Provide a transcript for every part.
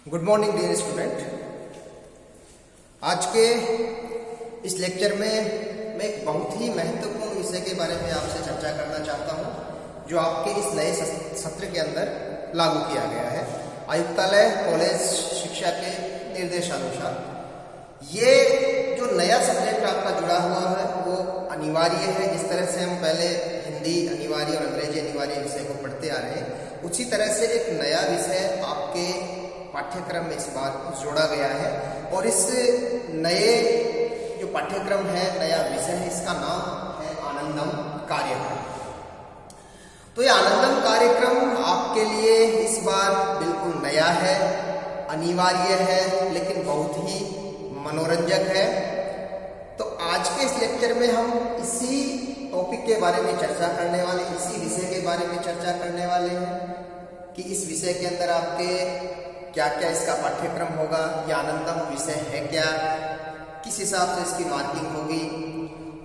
Good morning dear student. आज के इस लेक्चर में मैं एक बहुत ही महत्वपूर्ण विषय के बारे में आपसे चर्चा करना चाहता हूं, जो आपके इस नए सत्र के अंदर लागू किया गया है। आयुक्तालय कॉलेज शिक्षा के निर्देशानुसार ये जो नया सब्जेक्ट आपका जुड़ा हुआ है वो अनिवार्य है। जिस तरह से हम पहले हिंदी अनिवार्य और अंग्रेजी अनिवार्य विषय को पढ़ते आ रहे हैं, उसी तरह से एक नया विषय आपके पाठ्यक्रम में इस बार जोड़ा गया है। और इस नए जो पाठ्यक्रम है, नया विषय है, इसका नाम है आनंदम कार्यक्रम। तो ये आनंदम कार्यक्रम आपके लिए इस बार बिल्कुल नया है, अनिवार्य है, लेकिन बहुत ही मनोरंजक है। तो आज के इस लेक्चर में हम इसी टॉपिक के बारे में चर्चा करने वाले, इसी विषय के बारे में चर्चा करने वाले हैं कि इस विषय के अंदर आपके क्या क्या इसका पाठ्यक्रम होगा, ये आनंदम विषय है क्या, किस हिसाब से इसकी मार्किंग होगी,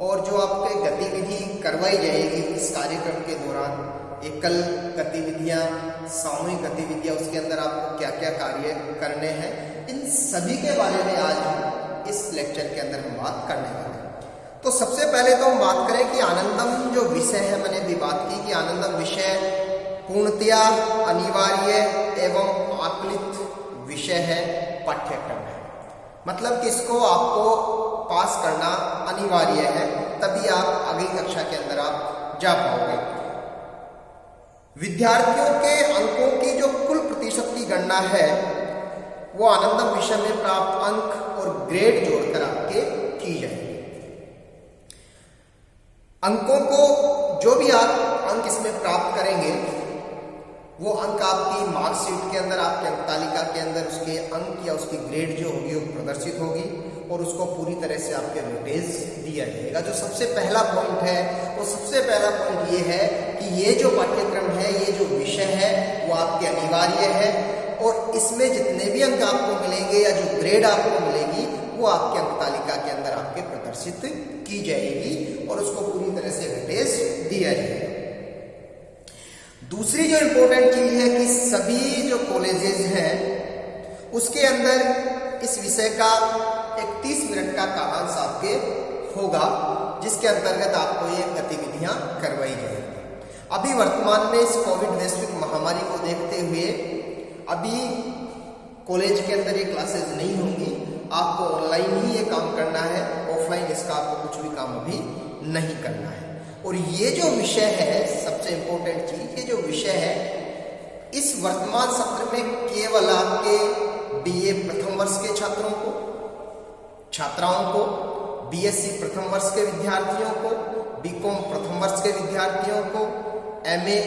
और जो आपके गतिविधि करवाई जाएगी इस कार्यक्रम के दौरान, एकल गतिविधियां, सामूहिक गतिविधियां, उसके अंदर आपको क्या क्या कार्य करने हैं, इन सभी के बारे में आज हम इस लेक्चर के अंदर हम बात करने वाले हैं। तो सबसे पहले तो हम बात करें कि आनंदम जो विषय है, मैंने भी बात की कि आनंदम विषय पूर्णतया अनिवार्य एवं आकलित विषय है, पाठ्यक्रम है। मतलब कि इसको आपको पास करना अनिवार्य है, तभी आप अगली कक्षा के अंदर आप जा पाओगे। विद्यार्थियों के अंकों की जो कुल प्रतिशत की गणना है वो आनंदम विषय में प्राप्त अंक और ग्रेड जोड़कर आपके की जाएगी। अंकों को जो भी आप अंक इसमें प्राप्त करेंगे वो अंक आपकी मार्कशीट के अंदर, आपके अंक तालिका के अंदर उसके अंक या उसकी ग्रेड जो होगी वो प्रदर्शित होगी और उसको पूरी तरह से आपके वेटेज दिया जाएगा। जो सबसे पहला पॉइंट है, वो सबसे पहला पॉइंट ये है कि ये जो पाठ्यक्रम है, ये जो विषय है वो आपके अनिवार्य है और इसमें जितने भी अंक आपको मिलेंगे या जो ग्रेड आपको मिलेगी वो आपके अंक तालिका के अंदर आपके प्रदर्शित की जाएगी और उसको पूरी तरह से वेटेज दिया जाएगा। दूसरी जो इंपॉर्टेंट चीज है कि सभी जो कॉलेजेस हैं उसके अंदर इस विषय का एक 30 मिनट का कालांश आपके होगा, जिसके अंतर्गत आपको ये गतिविधियां करवाई जाएंगी। अभी वर्तमान में इस कोविड वैश्विक महामारी को देखते हुए अभी कॉलेज के अंदर ये क्लासेस नहीं होंगी, आपको ऑनलाइन ही ये काम करना है, ऑफलाइन इसका आपको कुछ भी काम अभी नहीं करना है। और ये जो विषय है, सबसे इंपॉर्टेंट चीज, ये जो विषय है इस वर्तमान सत्र में केवल आपके बीए प्रथम वर्ष के छात्रों को, छात्राओं को, बीएससी प्रथम वर्ष के विद्यार्थियों को, बीकॉम प्रथम वर्ष के विद्यार्थियों को, एमए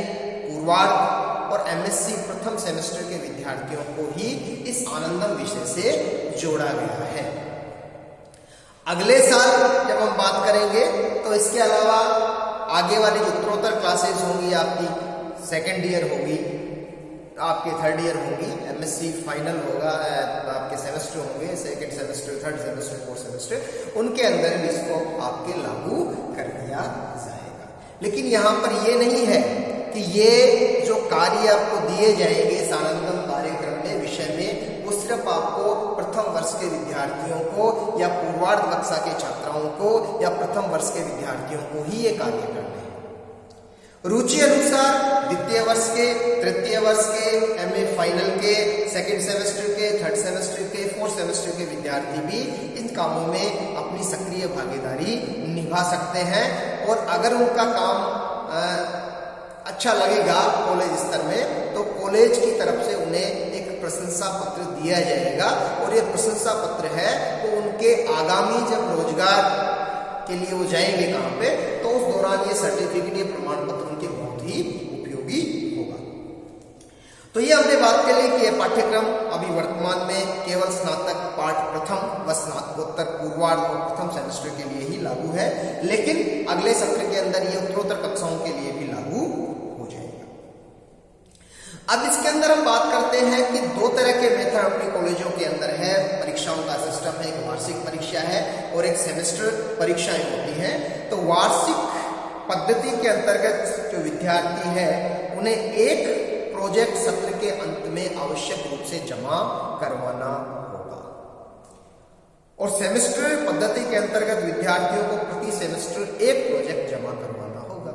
पूर्वार्ध और एमएससी प्रथम सेमेस्टर के विद्यार्थियों को ही इस आनंदम विषय से जोड़ा गया है। अगले साल जब हम बात करेंगे तो इसके अलावा आगे वाली जो उत्तरोत्तर क्लासेस होंगी, आपकी सेकेंड ईयर होगी, आपके थर्ड ईयर होगी, एमएससी फाइनल होगा, आपके सेमेस्टर होंगे, second semester, third semester, fourth semester, उनके अंदर भी इसको आपके लागू कर दिया जाएगा। लेकिन यहाँ पर ये नहीं है कि ये जो कार्य आपको दिए जाएंगे इस आनंदम कार्यक्रम में, विषय में, वो सिर्फ आपको प्रथम वर्ष के विद्यार्थियों को या पूर्वार्ध कक्षा के छात्राओं को या प्रथम वर्ष के विद्यार्थियों को ही ये कार्य करने हैं। रुचि अनुसार द्वितीय वर्ष के, तृतीय वर्ष के, एमए फाइनल के, सेकेंड सेमेस्टर के, थर्ड सेमेस्टर के, फोर्थ सेमेस्टर के विद्यार्थी भी इन कामों में अपनी सक्रिय भागीदारी निभा सकते हैं। और अगर उनका काम अच्छा लगेगा कॉलेज स्तर में, तो कॉलेज की तरफ से उन्हें एक प्रशंसा पत्र दिया जाएगा और ये प्रशंसा पत्र है तो उनके आगामी जब रोजगार के लिए वो जाएंगे कहाँ पे, तो उस दौरान ये सर्टिफिकेट, ये प्रमाण पत्र उनके बहुत ही उपयोगी होगा। तो ये हमने बात कर ली कि ये पाठ्यक्रम अभी वर्तमान में केवल स्नातक पाठ प्रथम व स्नातकोत्तर पूर्वार्ध और प्रथम सेमेस्टर के लिए ही लागू है, लेकिन अगले सत्र के अंदर ये उत्तरोत्तर कक्षाओं के लिए भी लागू हो जाएगा। अब इसके अंदर हम बात करते हैं कि दो तरह के मेथड अपने कॉलेजों के अंदर है, परीक्षाओं का सिस्टम है। एक वार्षिक परीक्षा है और एक सेमेस्टर परीक्षाएं होती हैं। तो वार्षिक पद्धति के अंतर्गत जो विद्यार्थी है उन्हें एक प्रोजेक्ट सत्र के अंत में आवश्यक रूप से जमा करवाना होगा। और सेमेस्टर पद्धति के अंतर्गत विद्यार्थियों को प्रति सेमेस्टर एक प्रोजेक्ट जमा करवाना होगा।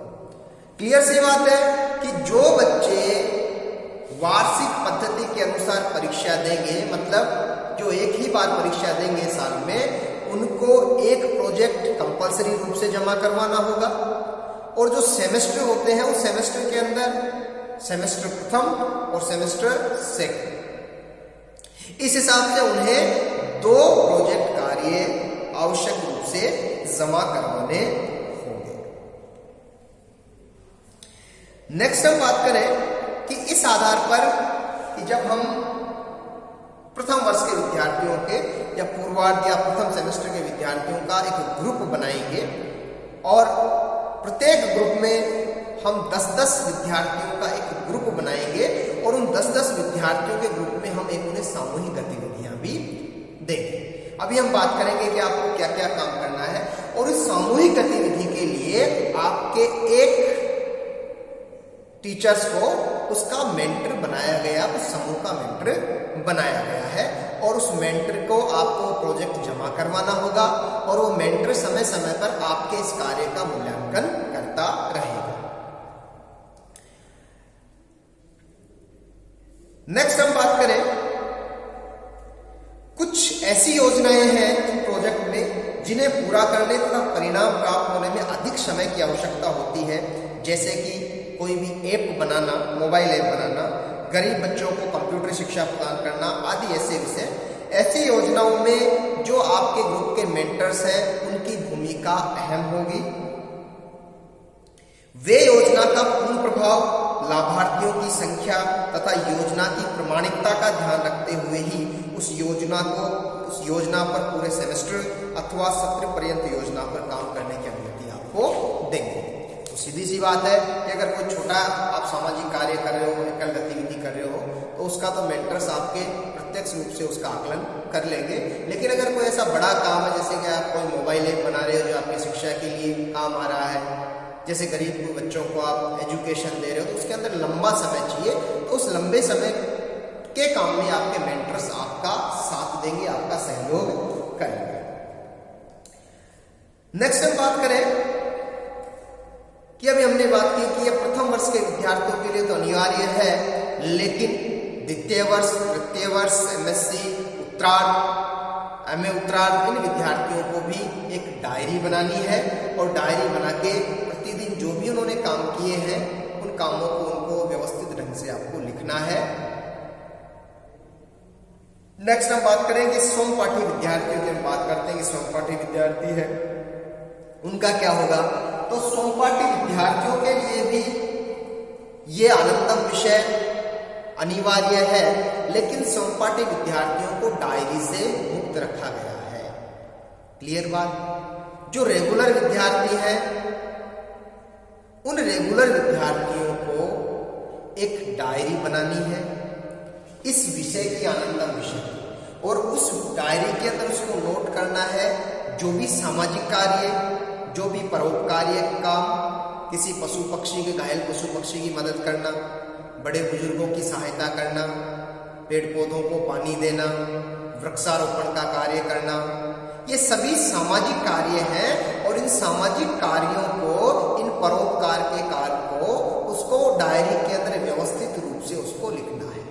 क्लियर सी बात है कि जो बच्चे वार्षिक पद्धति के अनुसार परीक्षा देंगे, मतलब जो एक ही बार परीक्षा देंगे साल में, उनको एक प्रोजेक्ट कंपलसरी रूप से जमा करवाना होगा। और जो सेमेस्टर होते हैं उस सेमेस्टर के अंदर सेमेस्टर प्रथम और सेमेस्टर सेकंड, इस हिसाब से उन्हें 2 प्रोजेक्ट कार्य आवश्यक रूप से जमा करवाने होंगे। नेक्स्ट हम बात करें कि इस आधार पर कि जब हम प्रथम वर्ष के विद्यार्थियों के या पूर्वार्ध या प्रथम सेमेस्टर के विद्यार्थियों का एक ग्रुप बनाएंगे और प्रत्येक ग्रुप में हम 10-10 विद्यार्थियों का एक ग्रुप बनाएंगे और उन 10-10 विद्यार्थियों के ग्रुप में हम एक उन्हें सामूहिक गतिविधियां भी देंगे। अभी हम बात करेंगे कि आपको क्या क्या काम करना है और इस सामूहिक गतिविधि के लिए आपके एक टीचर्स को उसका मेंटर बनाया गया, उस समूह का मेंटर बनाया गया है और उस मेंटर को आपको प्रोजेक्ट जमा करवाना होगा और वो मेंटर समय समय पर आपके इस कार्य का मूल्यांकन करता रहेगा। नेक्स्ट हम बात करें, कुछ ऐसी योजनाएं हैं इन प्रोजेक्ट में जिन्हें पूरा करने तथा परिणाम प्राप्त होने में अधिक समय की आवश्यकता होती है, जैसे कि कोई भी ऐप बनाना, मोबाइल ऐप बनाना, गरीब बच्चों को कंप्यूटर शिक्षा प्रदान करना आदि ऐसे विषय। ऐसी योजनाओं में जो आपके ग्रुप के मेंटर्स हैं उनकी भूमिका अहम होगी। वे योजना का पूर्ण प्रभाव, लाभार्थियों की संख्या तथा योजना की प्रामाणिकता का ध्यान रखते हुए ही उस योजना पर पूरे सेमेस्टर अथवा सत्र पर्यंत योजना पर काम करने की अनुमति आपको देंगे। तो सीधी सी बात है कि अगर कोई छोटा आप सामाजिक कार्य कर रहे हो, एकल गतिविधि कर रहे हो, तो उसका तो मेंटर्स आपके प्रत्यक्ष रूप से उसका आकलन कर लेंगे। लेकिन अगर कोई ऐसा बड़ा काम है, जैसे कि आप कोई मोबाइल ऐप बना रहे हो जो आपकी शिक्षा के लिए काम आ रहा है, जैसे गरीब बच्चों को आप एजुकेशन दे रहे हो, तो उसके अंदर लंबा समय चाहिए, तो उस लंबे समय के काम में आपके मेंटर्स आपका साथ देंगे, आपका सहयोग करेंगे। नेक्स्ट हम बात करें कि अभी हमने बात की कि यह प्रथम वर्ष के विद्यार्थियों के लिए तो अनिवार्य है, लेकिन द्वितीय वर्ष, तृतीय वर्ष, एमएससी उत्तरार्ध, एमए उत्तरार्ध, इन विद्यार्थियों को भी एक डायरी बनानी है और डायरी बना के प्रतिदिन जो भी उन्होंने काम किए हैं उन कामों को उनको व्यवस्थित ढंग से आपको लिखना है। नेक्स्ट हम बात करेंगे समपाठी विद्यार्थियों की। हम बात करते हैं कि समपाठी विद्यार्थी है उनका क्या होगा। तो समपाठी विद्यार्थियों के लिए भी ये आनंदम विषय अनिवार्य है, लेकिन समपाठी विद्यार्थियों को डायरी से मुक्त रखा गया है। क्लियर बात। जो रेगुलर विद्यार्थी हैं उन रेगुलर विद्यार्थियों को एक डायरी बनानी है इस विषय की, आनंदम विषय की, और उस डायरी के अंदर उसको नोट करना है जो भी सामाजिक कार्य, जो भी परोपकार्य काम, किसी पशु पक्षी के, घायल पशु पक्षी की मदद करना, बड़े बुजुर्गों की सहायता करना, पेड़ पौधों को पानी देना, वृक्षारोपण का कार्य करना, ये सभी सामाजिक कार्य हैं। और इन सामाजिक कार्यों को, इन परोपकार के कार्य को, उसको डायरी के अंदर व्यवस्थित रूप से उसको लिखना है।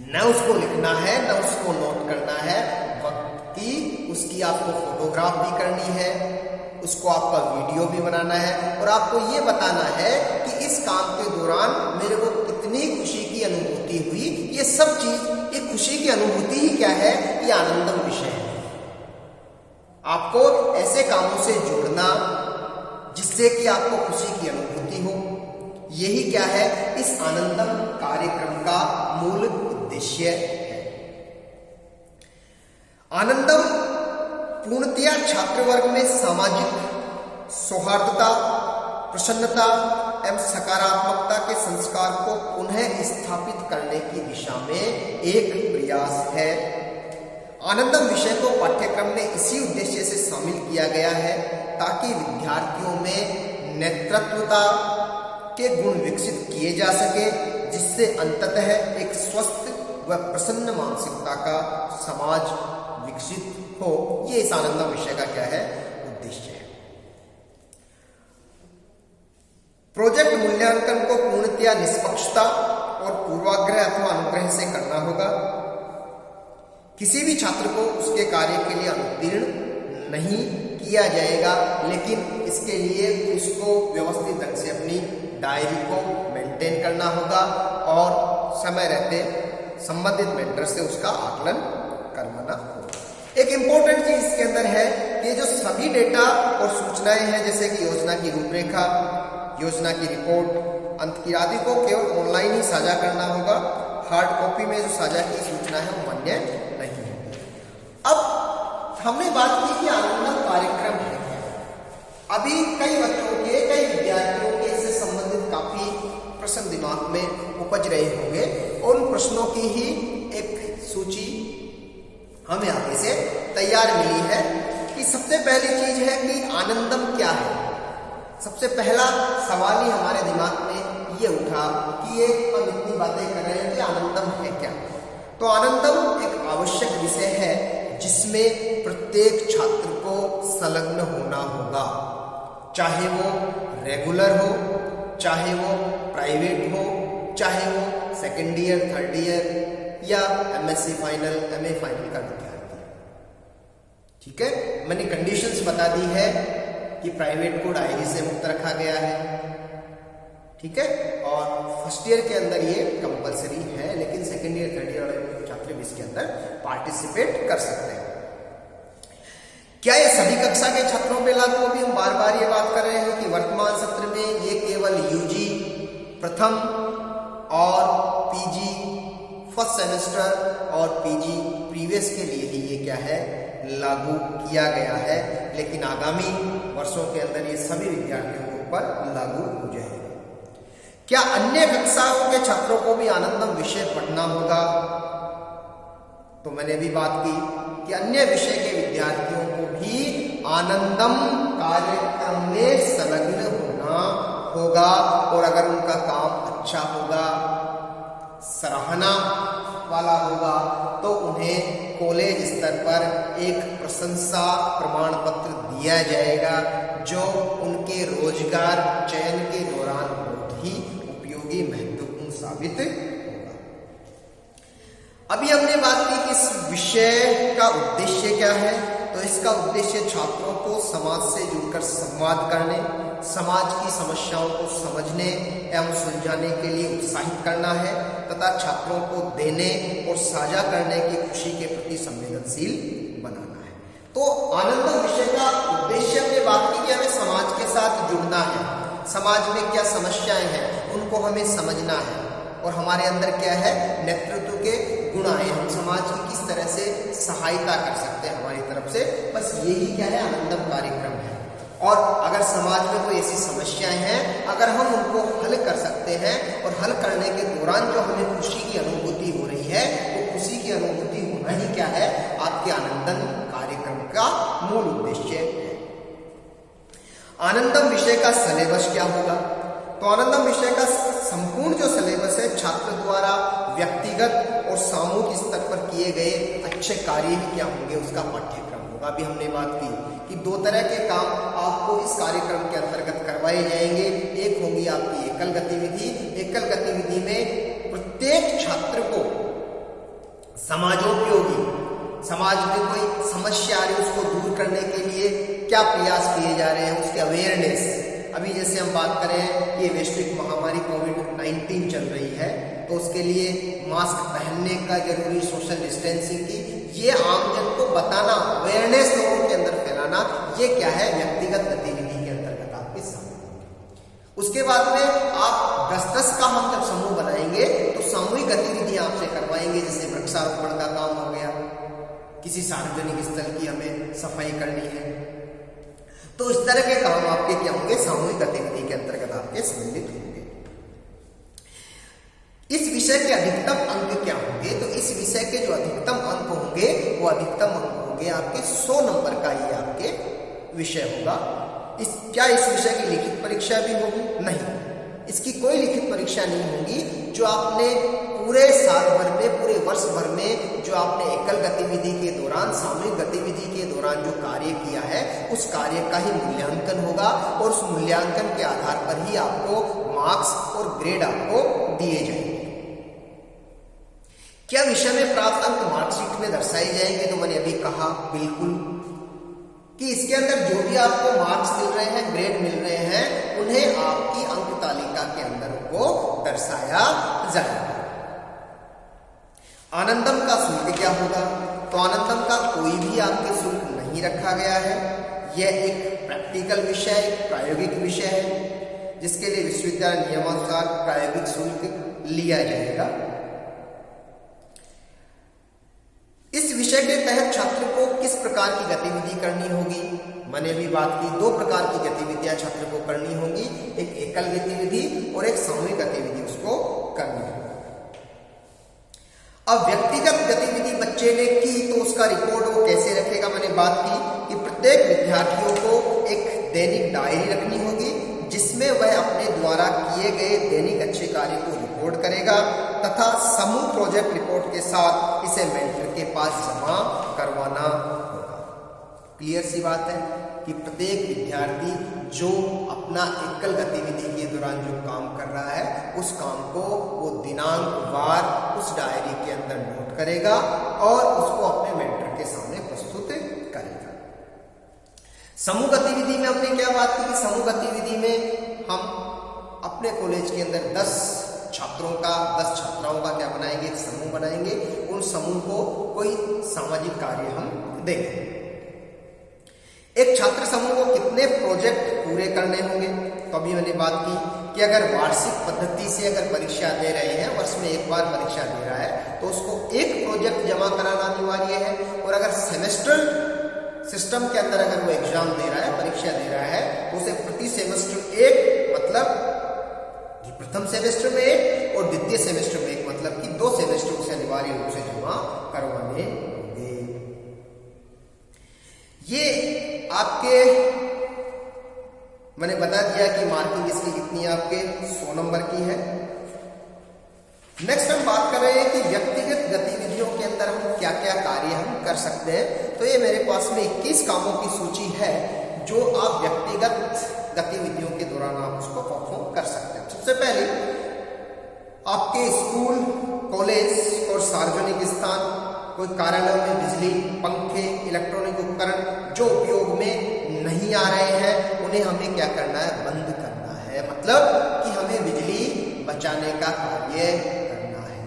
न उसको लिखना है, न उसको नोट करना है, वक्त की उसकी आपको फोटोग्राफ भी करनी है, उसको आपका वीडियो भी बनाना है और आपको ये बताना है कि इस काम के दौरान मेरे को कितनी खुशी की अनुभूति हुई। ये सब चीज, ये खुशी की अनुभूति ही क्या है, ये आनंदम विषय है। आपको ऐसे कामों से जोड़ना जिससे कि आपको खुशी की अनुभूति हो, यही क्या है, इस आनंदम कार्यक्रम का मूल उद्देश्य है। आनंदम पूर्णतया छात्र वर्ग में सामाजिक सौहार्दता, प्रसन्नता एवं सकारात्मकता के संस्कार को पुनः स्थापित करने की दिशा में एक प्रयास है। आनंदम विषय को पाठ्यक्रम में इसी उद्देश्य से शामिल किया गया है ताकि विद्यार्थियों में नेतृत्वता के गुण विकसित किए जा सके, जिससे अंततः एक स्वस्थ व प्रसन्न मानसिकता का समाज विकसित हो। ये इस आनंदम विषय का क्या है, उद्देश्य है। प्रोजेक्ट मूल्यांकन को पूर्णतया निष्पक्षता और पूर्वाग्रह अथवा अनुग्रह से करना होगा। किसी भी छात्र को उसके कार्य के लिए अनुत्तीर्ण नहीं किया जाएगा, लेकिन इसके लिए उसको व्यवस्थित ढंग से अपनी डायरी को मेंटेन करना होगा और समय रहते संबंधित मेंटर से उसका आकलन करवाना होगा। एक इंपॉर्टेंट चीज इसके अंदर है कि जो सभी डेटा और सूचनाएं हैं, जैसे कि योजना की रूपरेखा, योजना की रिपोर्ट, अंत की आदि को केवल ऑनलाइन ही साझा करना होगा। हार्ड कॉपी में जो साझा की सूचना है वो मान्य नहीं है। अब हमने बात की कि आनंदम कार्यक्रम है क्या। अभी कई बच्चों के, कई विद्यार्थियों के इससे संबंधित काफी प्रश्न दिमाग में उपज रहे होंगे और उन प्रश्नों की ही एक सूची हमें आगे से तैयार मिली है कि सबसे पहली चीज है कि आनंदम क्या है। सबसे पहला सवाल ही हमारे दिमाग में ये उठा कि ये हम इतनी बातें कर रहे हैं कि आनंदम है क्या। तो आनंदम एक आवश्यक विषय है जिसमें प्रत्येक छात्र को संलग्न होना होगा, चाहे वो रेगुलर हो, चाहे वो प्राइवेट हो, चाहे वो सेकेंड ईयर, थर्ड ईयर या एमएससी फाइनल, एमए फाइनल का विद्यार्थी। ठीक है, मैंने कंडीशंस बता दी है कि प्राइवेट को डायरी से मुक्त रखा गया है। ठीक है, और फर्स्ट ईयर के अंदर ये कंपलसरी है, लेकिन सेकेंड ईयर, थर्ड ईयर वाले छात्र भी इसके अंदर पार्टिसिपेट कर सकते हैं। क्या ये सभी कक्षा के छात्रों पे लागू होगी? हम बार बार ये बात कर रहे हैं कि वर्तमान सत्र में ये केवल यूजी प्रथम और पीजी फर्स्ट सेमेस्टर और पीजी प्रीवियस के लिए ही ये क्या है, लागू किया गया है। लेकिन आगामी वर्षों के अंदर ये सभी विद्यार्थियों के ऊपर लागू हो जाएगा। क्या अन्य कक्षाओं के छात्रों को भी आनंदम विषय पढ़ना होगा? तो मैंने भी बात की कि अन्य विषय के विद्यार्थियों को भी आनंदम कार्यक्रम में संलग्न होना होगा और अगर उनका काम अच्छा होगा, सराहना वाला होगा, तो उन्हें कॉलेज स्तर पर एक प्रशंसा प्रमाण पत्र दिया जाएगा जो उनके रोजगार चयन के दौरान बहुत ही उपयोगी, महत्वपूर्ण साबित होगा। अभी हमने बात की कि इस विषय का उद्देश्य क्या है। तो इसका उद्देश्य छात्रों को समाज से जुड़कर संवाद करने, समाज की समस्याओं को समझने एवं सुलझाने के लिए उत्साहित करना है तथा छात्रों को देने और साझा करने की खुशी के प्रति संवेदनशील बनाना है। तो आनंदम विषय का उद्देश्य हमने बात की कि हमें समाज के साथ जुड़ना है, समाज में क्या समस्याएं हैं उनको हमें समझना है और हमारे अंदर क्या है, नेतृत्व के गुण आए, हम समाज की किस तरह से सहायता कर सकते हैं हमारी तरफ से। बस यही क्या है, आनंदम कार्यक्रम है। और अगर समाज में कोई ऐसी समस्याएं हैं, अगर हम उनको हल कर सकते हैं और हल करने के दौरान जो हमें खुशी की अनुभूति हो रही है, वो खुशी की अनुभूति होना ही क्या है, आपके आनंदम कार्यक्रम का मूल उद्देश्य है। आनंदम विषय का सिलेबस क्या होगा? तो आनंदम विषय का संपूर्ण जो सिलेबस है, छात्र द्वारा व्यक्तिगत और सामूहिक स्तर पर किए गए अच्छे कार्य ही क्या होंगे, उसका पाठ्यक्रम होगा। अभी हमने बात की कि दो तरह के काम आपको इस कार्यक्रम के अंतर्गत करवाए जाएंगे। एक होगी आपकी एकल गतिविधि। एकल गतिविधि में प्रत्येक छात्र को समाजोपयोगी, समाज में कोई समस्या आ रही है उसको दूर करने के लिए क्या प्रयास किए जा रहे हैं, उसके अवेयरनेस। अभी जैसे हम बात करें कि वैश्विक महामारी कोविड-19 चल रही है, तो उसके लिए मास्क पहनने का जरूरी, सोशल डिस्टेंसिंग की, ये आमजन को बताना, अवेयरनेस लोगों के अंदर फैलाना, ये क्या है, व्यक्तिगत गतिविधि के अंतर्गत आपके समूह। उसके बाद में आप 10-10 का हम जब समूह बनाएंगे तो सामूहिक गतिविधि आपसे करवाएंगे, जैसे वृक्षारोपण का काम हो गया, किसी सार्वजनिक स्थल की हमें सफाई करनी है, तो इस तरह के काम आपके क्या होंगे, सामूहिक गतिविधि के अंतर्गत आपके सम्मिलित होंगे। इस विषय के अधिकतम अंक क्या होंगे? तो इस विषय के जो अधिकतम अंक होंगे वो अधिकतम अंक होंगे आपके 100 नंबर का ये आपके विषय होगा। क्या इस विषय की लिखित परीक्षा भी होगी? नहीं, इसकी कोई लिखित परीक्षा नहीं होगी। जो आपने पूरे साल भर में, पूरे वर्ष भर में जो आपने एकल गतिविधि के दौरान, सामूहिक गतिविधि के दौरान जो कार्य किया है, उस कार्य का ही मूल्यांकन होगा और उस मूल्यांकन के आधार पर ही आपको मार्क्स और ग्रेड आपको दिए जाएंगे। क्या विषय में प्राप्त अंक मार्कशीट में दर्शाए जाएंगे? तो मैंने अभी कहा बिल्कुल, कि इसके अंदर जो भी आपको मार्क्स मिल रहे हैं, ग्रेड मिल रहे हैं, उन्हें आपकी अंक तालिका के अंदर वो दर्शाया जाएगा। आनंदम का शुल्क क्या होगा? तो आनंदम का कोई भी आपके शुल्क नहीं रखा गया है। यह एक प्रैक्टिकल विषय, एक प्रायोगिक विषय है, जिसके लिए विश्वविद्यालय नियमानुसार प्रायोगिक शुल्क लिया जाएगा। इस विषय के तहत छात्र को किस प्रकार की गतिविधि करनी होगी? मैंने भी बात की, दो प्रकार की गतिविधियां छात्र को करनी होगी, एक एकल गतिविधि और एक सामूहिक गतिविधि उसको करनी होगी। अब व्यक्तिगत गतिविधि बच्चे ने की तो उसका रिकॉर्ड वो कैसे रखेगा? मैंने बात की कि प्रत्येक विद्यार्थियों को एक दैनिक डायरी रखनी होगी, जिसमें वह अपने द्वारा किए गए दैनिक अच्छे कार्य को रिकॉर्ड करेगा तथा समूह प्रोजेक्ट रिपोर्ट के साथ इसे मेंटर के पास जमा करवाना होगा। क्लियर सी बात है कि प्रत्येक विद्यार्थी जो अपना एकल गतिविधि के दौरान जो काम कर रहा है, उस काम को वो दिनांक वार उस डायरी के अंदर नोट करेगा और उसको अपने मेंटर के सामने प्रस्तुत करेगा। समूह गतिविधि में हमने क्या बात की कि समूह गतिविधि में हम अपने कॉलेज के अंदर 10 छात्रों का, 10 छात्राओं का क्या बनाएंगे? एक समूह बनाएंगे। उन समूह को कोई सामाजिक कार्य हम देंगे। एक छात्र समूह को कितने प्रोजेक्ट पूरे करने होंगे? तो अभी मैंने बात की कि अगर वार्षिक पद्धति से अगर परीक्षा दे रहे हैं, वर्ष में एक बार परीक्षा दे रहा है, तो उसको एक प्रोजेक्ट जमा कराना अनिवार्य है। और अगर सेमेस्टर सिस्टम के अंदर अगर वो एग्जाम दे रहा है, परीक्षा दे रहा है, तो उसे प्रति सेमेस्टर एक, मतलब प्रथम सेमेस्टर में एक और द्वितीय सेमेस्टर में एक, मतलब कि 2 सेमेस्टर उसे अनिवार्य रूप से जमा करवाने होंगे। ये आपके मैंने बता दिया कि मार्किंग इसकी कितनी है, आपके 100 नंबर की है। नेक्स्ट हम बात कर रहे हैं कि व्यक्तिगत गतिविधियों के अंदर हम क्या क्या कार्य हम कर सकते हैं। तो ये मेरे पास में 21 कामों की सूची है जो आप व्यक्तिगत गतिविधियों के दौरान आप उसको परफॉर्म कर सकते हैं। सबसे पहले आपके स्कूल, कॉलेज और सार्वजनिक स्थान, कोई कार्यालय में बिजली, पंखे, इलेक्ट्रॉनिक उपकरण जो उपयोग में नहीं आ रहे हैं, उन्हें हमें क्या करना है? बंद करना है। मतलब कि हमें बिजली बचाने का कार्य करना है।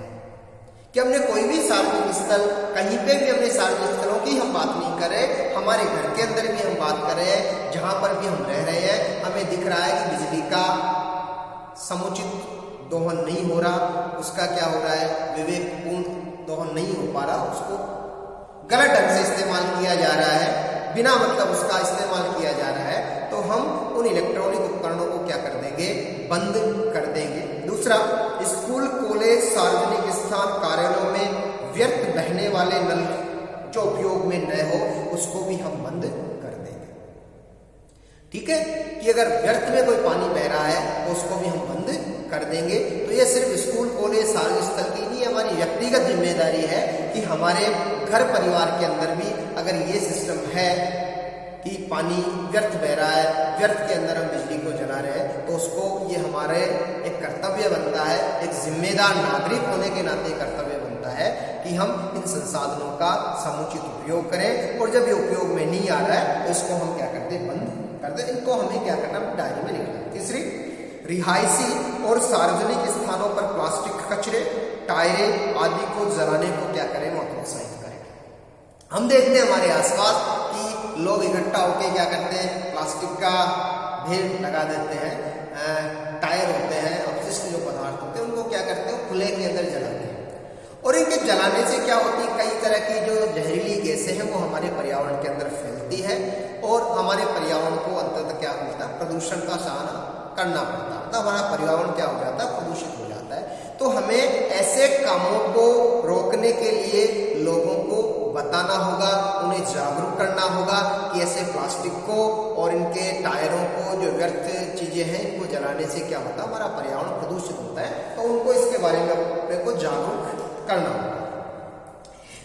कि हमने कोई भी सार्वजनिक स्थल, कहीं पे भी हमने सार्वजनिक स्थलों की हम बात नहीं कर रहे, हमारे घर के अंदर भी हम बात कर रहे हैं, जहां पर भी हम रह रहे हैं, हमें दिख रहा है कि बिजली का समुचित दोहन नहीं हो रहा, उसका क्या हो रहा है? विवेकपूर्ण दोहन नहीं हो पा रहा, उसको गलत ढंग से इस्तेमाल किया जा रहा है, बिना मतलब उसका इस्तेमाल किया जा रहा है, तो हम उन इलेक्ट्रॉनिक उपकरणों को क्या कर देंगे? बंद कर देंगे। दूसरा, स्कूल, कॉलेज, सार्वजनिक स्थान, कार्यालयों में व्यर्थ बहने वाले नल जो उपयोग में न हो, उसको भी हम बंद कर देंगे। ठीक है, कि अगर व्यर्थ में कोई पानी बह रहा है तो उसको भी हम बंद कर देंगे। तो ये सिर्फ स्कूल, कॉलेज, सार्वजनिक स्थल की नहीं, हमारी व्यक्तिगत जिम्मेदारी है कि हमारे घर परिवार के अंदर भी अगर ये सिस्टम है कि पानी व्यर्थ बह रहा है, व्यर्थ के अंदर हम बिजली को जला रहे हैं, तो उसको ये हमारे एक कर्तव्य बनता है, एक जिम्मेदार नागरिक होने के नाते कर्तव्य बनता है कि हम इन संसाधनों का समुचित उपयोग करें। और जब ये उपयोग में नहीं आ रहा है तो इसको हम क्या करते? बंद कर दे। इनको हमें क्या करना? डायरी में लिखना। तीसरी, रिहायशी और सार्वजनिक स्थानों पर प्लास्टिक कचरे, टायरे आदि को जलाने को क्या करें? प्रोत्साहित करें। हम देखते हैं हमारे आसपास कि लोग इकट्ठा होकर क्या करते हैं? प्लास्टिक का ढेर लगा देते हैं, टायर होते हैं, अपशिष्ट जो पदार्थ होते हैं, उनको क्या करते हैं? खुले के अंदर जलाते हैं। और इनके जलाने से क्या होती है? कई तरह की जो जहरीली गैसें हैं वो हमारे पर्यावरण के अंदर फैलती है और हमारे पर्यावरण को अंततः क्या होता है? प्रदूषण का सामना करना पड़ता है। तो हमारा पर्यावरण क्या हो जाता है? प्रदूषित हो जाता है। तो तो हमें ऐसे कामों को रोकने के लिए लोगों को बताना होगा, उन्हें जागरूक करना होगा कि ऐसे प्लास्टिक को और इनके टायरों को, जो व्यर्थ चीजें हैं, इनको जलाने से क्या होता है, हमारा पर्यावरण प्रदूषित होता है। तो उनको इसके बारे में अपने को जागरूक करना होगा।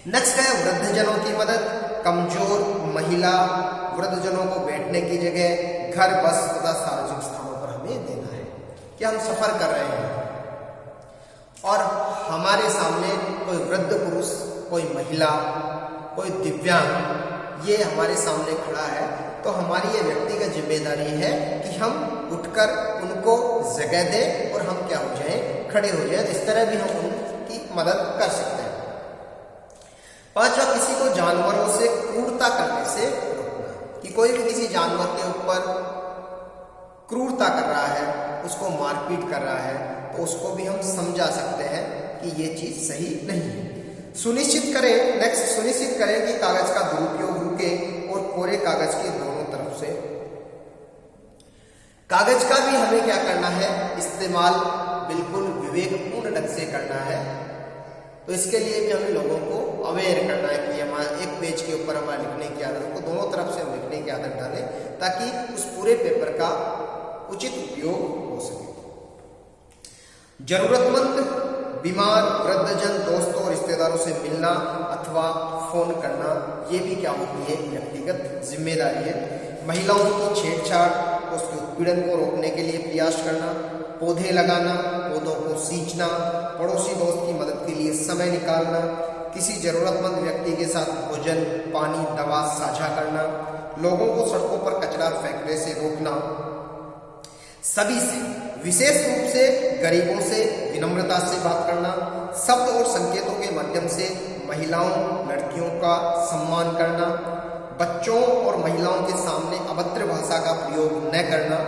नेक्स्ट है वृद्धजनों की मदद। कमजोर महिला वृद्धजनों को बैठने की जगह घर, बस तथा सार्वजनिक स्थानों पर हमें देना है कि हम सफर कर रहे हैं और हमारे सामने कोई वृद्ध पुरुष, कोई महिला, कोई दिव्यांग ये हमारे सामने खड़ा है, तो हमारी ये व्यक्तिगत जिम्मेदारी है कि हम उठकर उनको जगह दें और हम क्या हो जाएं, खड़े हो जाएं। इस तरह भी हम उनकी मदद कर सकते हैं। पांचवा, किसी को जानवरों से क्रूरता करने से रोकना, कि कोई भी किसी जानवर के ऊपर क्रूरता कर रहा है, उसको मारपीट कर रहा है, तो उसको भी हम समझा सकते हैं कि ये चीज सही नहीं है। सुनिश्चित करें कि कागज का दुरुपयोग रुके और कोरे कागज के दोनों तरफ से। कागज का भी हमें क्या करना है, इस्तेमाल बिल्कुल विवेकपूर्ण ढंग से करना है। तो इसके लिए भी हमें लोगों को अवेयर करना है कि हमारे एक पेज के ऊपर हमारे लिखने की आदत को दोनों तरफ से हम लिखने की आदत डालें, ताकि उस पूरे पेपर का उचित उपयोग हो सके। जरूरतमंद, बीमार, वृद्धजन, दोस्तों और रिश्तेदारों से मिलना अथवा फोन करना, ये भी क्या होती है, व्यक्तिगत जिम्मेदारी है। महिलाओं की छेड़छाड़, उसके उत्पीड़न को रोकने के लिए प्रयास करना। पौधे लगाना, पौधों को सींचना, पड़ोसी दोस्त की मदद के लिए समय निकालना, किसी जरूरतमंद व्यक्ति के साथ भोजन, पानी, दवा साझा करना, लोगों को सड़कों पर कचरा फेंकने से रोकना, सभी से, विशेष रूप से गरीबों से विनम्रता से बात करना, शब्द और संकेतों के माध्यम से महिलाओं, लड़कियों का सम्मान करना, बच्चों और महिलाओं के सामने अभद्र भाषा का प्रयोग न करना,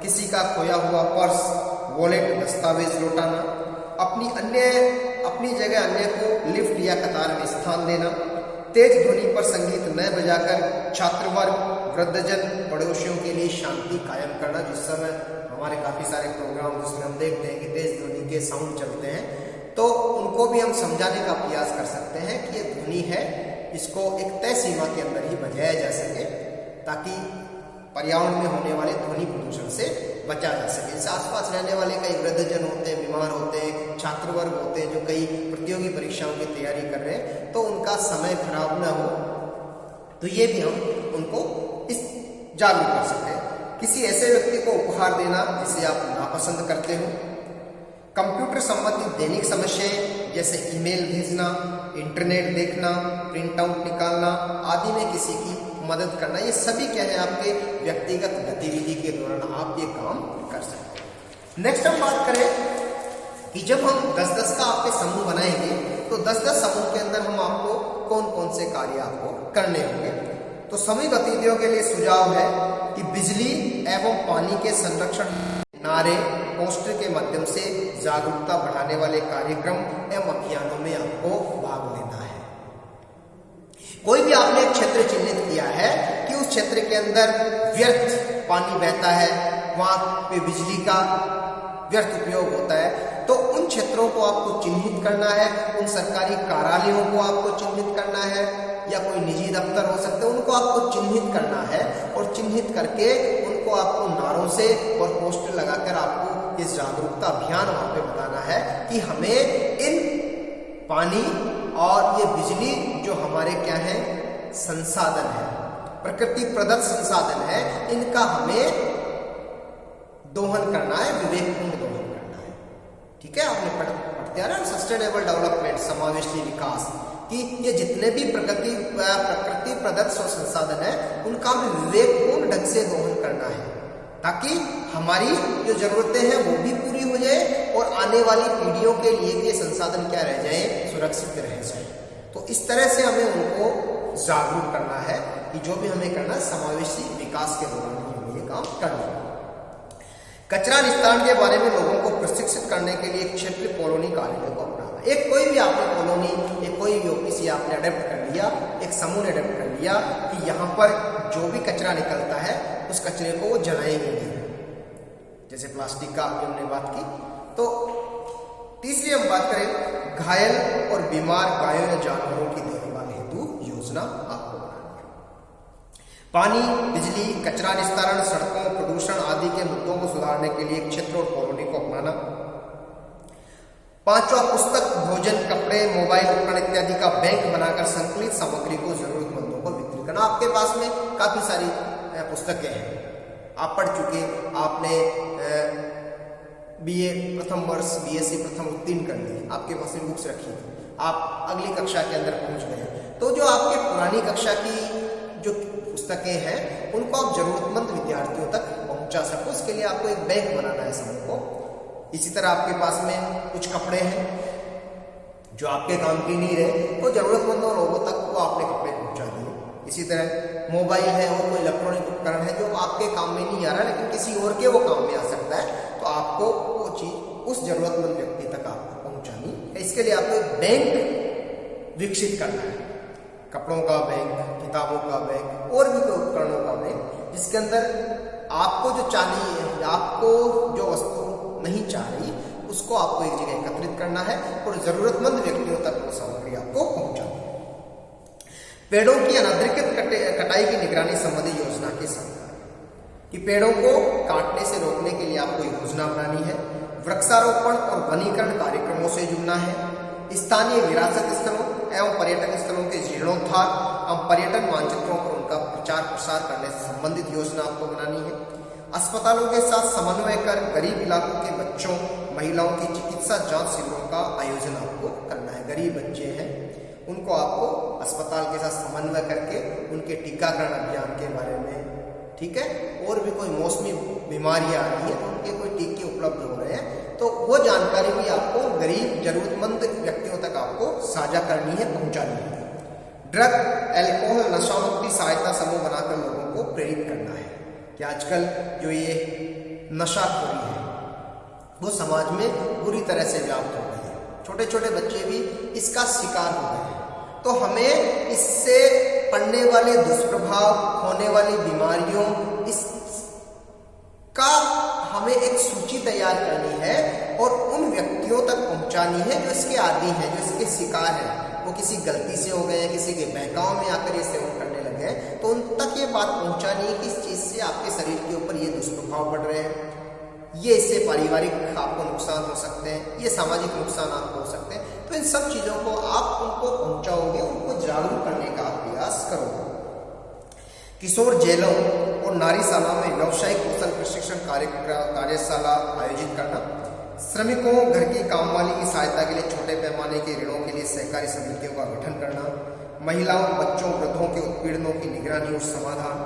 किसी का खोया हुआ पर्स, वॉलेट, दस्तावेज लौटाना, अपनी जगह अन्य को लिफ्ट या कतार में स्थान देना, तेज ध्वनि पर संगीत न बजाकर छात्र वर्ग, वृद्धजन, पड़ोसियों के लिए शांति कायम करना। जिस समय हमारे काफी सारे प्रोग्राम जिसमें हम देखते हैं कि तेज ध्वनि के साउंड चलते हैं, तो उनको भी हम समझाने का प्रयास कर सकते हैं कि ये ध्वनि है, इसको एक तय सीमा के अंदर ही बजाया जा सके, ताकि पर्यावरण में होने वाले ध्वनि प्रदूषण से बचा जा सके। इस आसपास रहने वाले कई वृद्धजन होते हैं, बीमार होते हैं, छात्र वर्ग होते हैं जो कई प्रतियोगी परीक्षाओं की तैयारी कर रहे हैं, तो उनका समय खराब ना हो, तो ये भी हम उनको इस जागरूक कर सकते हैं। किसी ऐसे व्यक्ति को उपहार देना जिसे आप नापसंद करते हो। कंप्यूटर संबंधित दैनिक समस्याएं जैसे ईमेल भेजना, इंटरनेट देखना, प्रिंट आउट निकालना आदि में किसी की मदद करना, ये सभी क्या है, आपके व्यक्तिगत गतिविधि के दौरान आप ये काम कर सकते हैं। नेक्स्ट हम बात करें कि जब हम 10-10 का आपके समूह बनाएंगे, तो 10-10 समूह के अंदर हम आपको कौन कौन से कार्य आपको करने होंगे। तो समूह गतिविधियों के लिए सुझाव है कि बिजली एवं पानी के संरक्षण, नारे, पोस्टर के माध्यम से जागरूकता बढ़ाने वाले कार्यक्रम एवं अभियानों में आपको भाग लेना है। कोई भी आपने एक क्षेत्र चिन्हित किया है कि उस क्षेत्र के अंदर व्यर्थ पानी बहता है, वहां पे बिजली का व्यर्थ उपयोग होता है, तो उन क्षेत्रों को आपको चिन्हित करना है, उन सरकारी कार्यालयों को आपको चिन्हित करना है, या कोई निजी दफ्तर हो सकते हैं, उनको आपको चिन्हित करना है, और चिन्हित करके उनको आपको नारों से और पोस्टर लगाकर आपको इस जागरूकता अभियान वहां पे बताना है कि हमें इन पानी और ये बिजली जो हमारे क्या है, संसाधन है, प्रकृति प्रदत्त संसाधन है, इनका हमें दोहन करना है, विवेकपूर्ण दोहन करना है। ठीक है, आपने पढ़ते आ रहा है सस्टेनेबल डेवलपमेंट, समावेशी विकास, कि ये जितने भी प्रकृति प्रदत्त संसाधन है उनका भी विवेकपूर्ण ढंग से दोहन करना है, ताकि हमारी जो जरूरतें हैं वो भी पूरी हो जाए और आने वाली पीढ़ियों के लिए ये संसाधन क्या रह जाए, सुरक्षित रह जाए। तो इस तरह से हमें उनको जागरूक करना है कि जो भी हमें करना है समावेशी विकास के दौरान हमें ये काम करना है। कचरा निस्तारण के बारे में लोगों को प्रशिक्षित करने के लिए एक क्षेत्रीय कॉलोनी कार्यालय को अपनाना। एक कोई भी आपने कॉलोनी, एक कोई भी ऑफिस आपने अडेप्ट कर लिया, एक समूह ने अडेप्ट कर लिया कि यहाँ पर जो भी कचरा निकलता है उस कचरे को वो जलाएंगे नहीं। जैसे प्लास्टिक का हमने बात की, तो तीसरी हम बात करें घायल और बीमार गायों या जानवरों की देखभाल हेतु योजना आपको बनानी है। पानी, बिजली, कचरा निस्तारण, सड़कों, प्रदूषण आदि के मुद्दों को सुधारने के लिए क्षेत्र और कॉलोनी को अपनाना। पांचवा, पुस्तक, भोजन, कपड़े, मोबाइल उपकरण इत्यादि का बैंक बनाकर संकलित सामग्री को जरूरतमंदों को वितरित करना। आपके पास में काफी सारी पुस्तकें हैं, आप पढ़ चुके, आपने बीए प्रथम वर्ष, बीएससी प्रथम उत्तीर्ण कर ली, आपके पास में बुक्स रखी थी, आप अगली कक्षा के अंदर पहुंच गए, तो जो आपके पुरानी कक्षा की जो पुस्तकें हैं उनको आप जरूरतमंद विद्यार्थियों तक पहुंचा सको, उसके लिए आपको एक बैंक बनाना है समूह को। इसी तरह आपके पास में कुछ कपड़े हैं जो आपके काम की नहीं रहे, तो जरूरतमंदों लोगों तक वो आपने कपड़े पहुंचा दिए। इसी तरह मोबाइल है और कोई इलेक्ट्रॉनिक उपकरण है जो आपके काम में नहीं आ रहा लेकिन किसी और के वो काम में आ सकता है, तो आपको वो चीज उस जरूरतमंद व्यक्ति तक आपको पहुंचानी है। इसके लिए आपको एक बैंक विकसित करना है, कपड़ों का बैंक, किताबों का बैंक और भी कोई उपकरणों का बैंक, जिसके अंदर आपको जो चाहिए, आपको जो वस्तु नहीं चाह रही उसको आपको एक जगह एकत्रित करना है और जरूरतमंद व्यक्तियों तक वो सामग्री आपको पहुंचानी है। पेड़ों की अनाधिकृत कटाई की निगरानी संबंधी योजना के साथ कि पेड़ों को काटने से रोकने के लिए आपको योजना बनानी है। वृक्षारोपण और वनीकरण कार्यक्रमों से जुड़ना है। स्थानीय विरासत स्थलों एवं पर्यटन स्थलों के जीर्णोद्धार एवं पर्यटन मानचित्रों पर उनका प्रचार प्रसार करने से संबंधित योजना आपको बनानी है। अस्पतालों के साथ समन्वय कर गरीब इलाकों के बच्चों, महिलाओं की चिकित्सा जांच शिविरों का आयोजन आपको करना है। गरीब बच्चे हैं उनको आपको अस्पताल के साथ समन्वय करके उनके टीकाकरण अभियान के बारे में, ठीक है, और भी कोई मौसमी बीमारी आ रही है तो उनके कोई टीके उपलब्ध हो रहे हैं, तो वो जानकारी भी आपको गरीब जरूरतमंद व्यक्तियों तक आपको साझा करनी है, पहुंचानी है। ड्रग, एल्कोहल, नशा मुक्ति सहायता समूह बनाकर लोगों को प्रेरित करना है कि आजकल जो ये नशाखोरी है वो समाज में बुरी तरह से व्याप्त हो गई है, छोटे छोटे बच्चे भी इसका शिकार हो गए हैं, तो हमें इससे पड़ने वाले दुष्प्रभाव, होने वाली बीमारियों, इसका हमें एक सूची तैयार करनी है और उन व्यक्तियों तक पहुंचानी है जो इसके आदी हैं, जो इसके शिकार हैं, वो किसी गलती से हो गए हैं, किसी के बहकाव में आकर ये सेवन करने लगे हैं, तो उन तक ये बात पहुंचानी है कि इस चीज से आपके शरीर के ऊपर ये दुष्प्रभाव पड़ रहे हैं, ये इससे पारिवारिक आपको नुकसान हो सकते हैं, ये सामाजिक नुकसान आपको हो सकते हैं, तो इन सब चीजों को आप उनको पहुंचाओगे, उनको जागरूक करने का प्रयास करोगे। किशोर जेलों और नारीशाला में व्यावसायिक कौशल प्रशिक्षण कार्यशाला आयोजित करना। श्रमिकों, घर की कामवाली की सहायता के लिए छोटे पैमाने के ऋणों के लिए सहकारी समितियों का गठन करना। महिलाओं, बच्चों, वृद्धों के उत्पीड़नों की निगरानी और समाधान।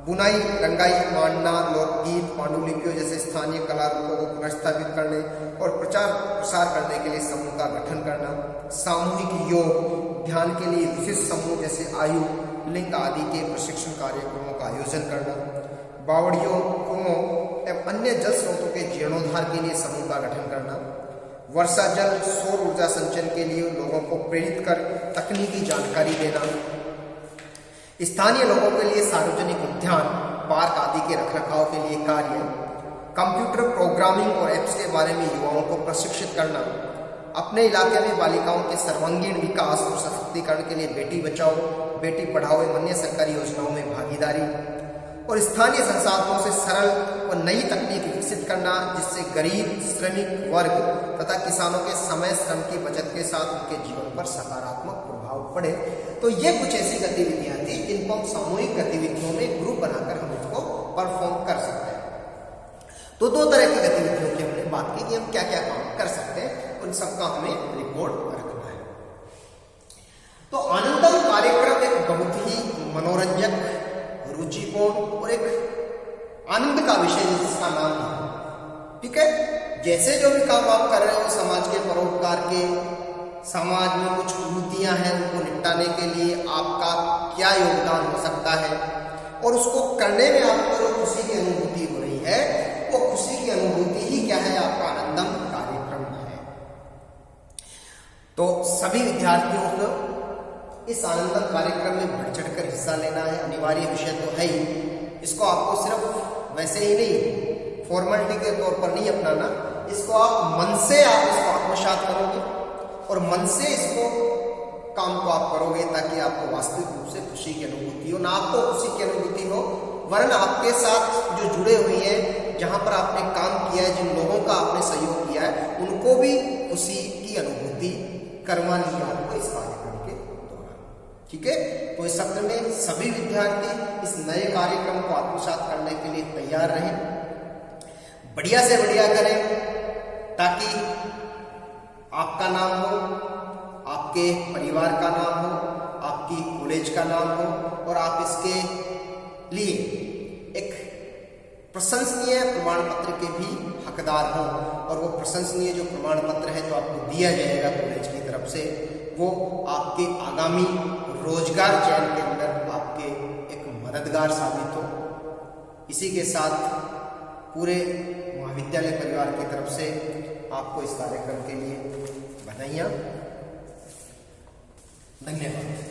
बुनाई, रंगाई, मांडना, लोकगीत, पांडुलिपियों जैसे स्थानीय कला रूपों को पुनर्स्थापित करने और प्रचार प्रसार करने के लिए समूह का गठन करना। सामूहिक योग, ध्यान के लिए विशिष्ट समूह जैसे आयु, लिंग आदि के प्रशिक्षण कार्यक्रमों का आयोजन करना। बावड़ियों, कुओं एवं अन्य जल स्रोतों के जीर्णोद्धार के लिए समूह का गठन करना। वर्षा जल, सौर ऊर्जा संचयन के लिए लोगों को प्रेरित कर तकनीकी जानकारी देना। स्थानीय लोगों के लिए सार्वजनिक उद्यान, पार्क आदि के रखरखाव के लिए कार्य। कंप्यूटर प्रोग्रामिंग और एप्स के बारे में युवाओं को प्रशिक्षित करना। अपने इलाके में बालिकाओं के सर्वांगीण विकास और सशक्तिकरण के लिए बेटी बचाओ, बेटी पढ़ाओ एवं अन्य सरकारी योजनाओं में भागीदारी। और स्थानीय संसाधनों से सरल और नई तकनीक विकसित करना जिससे गरीब, श्रमिक वर्ग तथा किसानों के समय, श्रम की बचत के साथ उनके जीवन पर सकारात्मक प्रभाव पड़े। तो ये कुछ ऐसी गतिविधियां थी जिनको हम सामूहिक गतिविधियों में ग्रुप बनाकर हम इसको परफॉर्म कर सकते हैं। तो दो तरह की गतिविधियों की हमने बात की कि हम क्या क्या काम कर सकते हैं, उन सबका हमें रिपोर्ट रखना है। तो आनंदम कार्यक्रम एक बहुत ही मनोरंजक, रुचिपूर्ण और एक आनंद का विषय जिसका नाम है, ठीक है। जैसे जो भी काम आप कर रहे हो समाज के परोपकार के, समाज में कुछ कुरीतियां हैं उनको निपटाने के लिए आपका क्या योगदान हो सकता है, और उसको करने में आपको जो खुशी की अनुभूति हो रही है वो खुशी की अनुभूति ही क्या है, आपका आनंदम कार्यक्रम है। तो सभी विद्यार्थियों को इस आनंदम कार्यक्रम में बढ़ चढ़कर हिस्सा लेना है, अनिवार्य विषय तो है ही। इसको आपको सिर्फ वैसे ही नहीं, फॉर्मेलिटी के तौर पर नहीं अपनाना, इसको आप मन से आप इसको आत्मसात करोगे और मन से इसको काम को आप करोगे, ताकि आपको वास्तविक रूप से खुशी की अनुभूति हो। ना आपको खुशी की अनुभूति हो, वरन आपके साथ जो जुड़े हुए हैं, जहां पर आपने काम किया है, जिन लोगों का आपने सहयोग किया है, उनको भी खुशी की अनुभूति करवानी है आपको इस कार्यक्रम के दौरान। ठीक है, तो इस सत्र में सभी विद्यार्थी इस नए कार्यक्रम को आत्मसात करने के लिए तैयार रहें, बढ़िया से बढ़िया करें, ताकि आपका नाम हो, आपके परिवार का नाम हो, आपकी कॉलेज का नाम हो, और आप इसके लिए एक प्रशंसनीय प्रमाण पत्र के भी हकदार हों। और वो प्रशंसनीय जो प्रमाण पत्र है जो आपको दिया जाएगा कॉलेज की तरफ से, वो आपके आगामी रोजगार चयन के अंदर आपके एक मददगार साबित हो। इसी के साथ पूरे महाविद्यालय परिवार की तरफ से आपको इस कार्यक्रम के लिए बधाइयाँ। धन्यवाद।